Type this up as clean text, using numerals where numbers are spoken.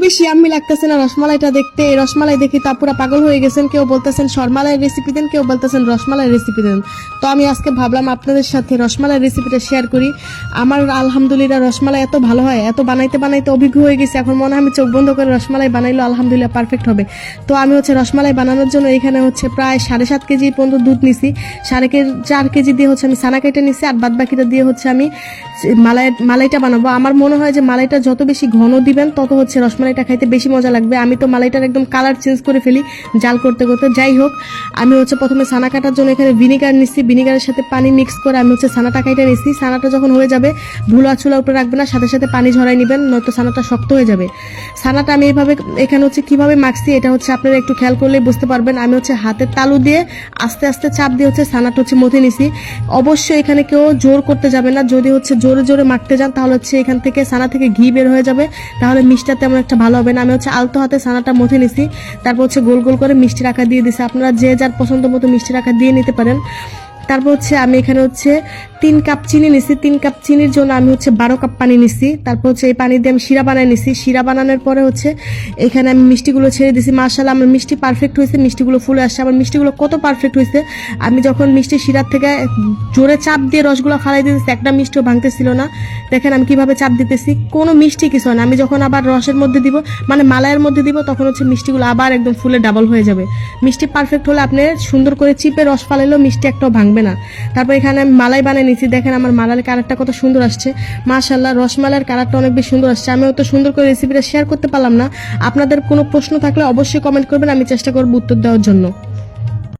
বেশি আম্মি লাগতেছে না রসমালাইটা দেখতে। এই রসমালাই দেখি তা পুরা পাগল হয়ে গেছেন। কেউ বলতেছেন শর্মালাইয়ের রেসিপি দেন, কেউ বলতেছেন রসমালাইয়ের রেসিপি দেন। তো আমি আজকে ভাবলাম আপনাদের সাথে রসমালাইয়ের রেসিপিটা শেয়ার করি। আমার আলহামদুলিল্লাহ রসমালাই এত ভালো হয়, এত বানাইতে বানাইতে অভিজ্ঞ হয়ে গেছে। এখন মনে হয় আমি চোখ বন্ধ করে রসমালাই বানাইলো আলহামদুলিল্লাহ পারফেক্ট হবে। তো আমি রসমালাই বানানোর জন্য এখানে প্রায় 7.5 কেজি পর্যন্ত দুধ নিছি। 4 কেজি দিয়ে আমি সানা কেটে নিছি, আর বাদ বাকিটা দিয়ে আমি মালাইটা বানাবো। আমার মনে হয় যে মালাইটা যত বেশি ঘন দিবেন তত রসমালাইটা খাইতে বেশি মজা লাগবে। আমি তো মালাইটার একদম কালার চেঞ্জ করে ফেলি জাল করতে করতে। যাই হোক, আমি প্রথমে সানা কাটার জন্য এখানে ভিনিগার নিচ্ছি। ভিনিগারের সাথে পানি মিক্স করে আমি সানাটা কাইটে নিচ্ছি। সানাটা যখন হয়ে যাবে ভুলা চুলা উপরে রাখবে না, সাথে সাথে পানি ঝরাই নেবেন, নয়তো সানাটা শক্ত হয়ে যাবে। সানাটা আমি এইভাবে এখানে কিভাবে মাখছি এটা আপনারা একটু খেয়াল করলেই বুঝতে পারবেন। আমি হাতের তালু দিয়ে আস্তে আস্তে চাপ দিয়ে সানাটা মথে নিছি। অবশ্যই এখানে কেউ জোর করতে যাবে না। যদি জোরে জোরে মাখতে যান তাহলে এখান থেকে সানা থেকে ঘি বের হয়ে যাবে, তাহলে মিষ্টিটা তেমন একটা ভালো হবে না। আমি আলতো হাতে সানাটা মথে নিছি, তারপর গোল গোল করে মিষ্টির আকার দিয়ে দিছি। আপনারা যে যার পছন্দ মতো মিষ্টির আকার দিয়ে নিতে পারেন। তারপর আমি এখানে 3 কাপ চিনি নিছি। 3 কাপ চিনির জন্য আমি 12 কাপ পানি নিছি। তারপর এই পানি দিয়ে আমি শিরা বানাই নিছি। শিরা বানানোর পরে এখানে আমি মিষ্টিগুলো ছেড়ে দিছি। মাশাআল্লাহ আমার মিষ্টি পারফেক্ট হয়েছে, মিষ্টিগুলো ফুলে আসছে। আমার মিষ্টিগুলো কত পারফেক্ট হয়েছে, আমি যখন মিষ্টি শিরার থেকে জোরে চাপ দিয়ে রসগুলো ফালাই দিতেছি একটা মিষ্টিও ভাঙতেছিল না। দেখেন আমি কিভাবে চাপ দিতেছি, কোনো মিষ্টি কিছু হয় না। আমি যখন আবার রসের মধ্যে দিব, মানে মালাইয়ের মধ্যে দিব, তখন মিষ্টিগুলো আবার একদম ফুলে ডাবল হয়ে যাবে। মিষ্টি পারফেক্ট হলে আপনি সুন্দর করে চিপে রস ফালাইলেও মিষ্টি একটাও ভাঙবে না। তারপর এখানে আমি মালাই বানিয়ে নিচ্ছি। দেখেন আমার মালাইয়ের কালারটা কত সুন্দর আসছে। মাশাআল্লাহ রসমালাইয়ের কালারটা অনেক বেশি সুন্দর আসছে। আমি অত সুন্দর করে রেসিপিটা শেয়ার করতে পারলাম না। আপনাদের কোনো প্রশ্ন থাকলে অবশ্যই কমেন্ট করবেন, আমি চেষ্টা করব উত্তর দেওয়ার জন্য।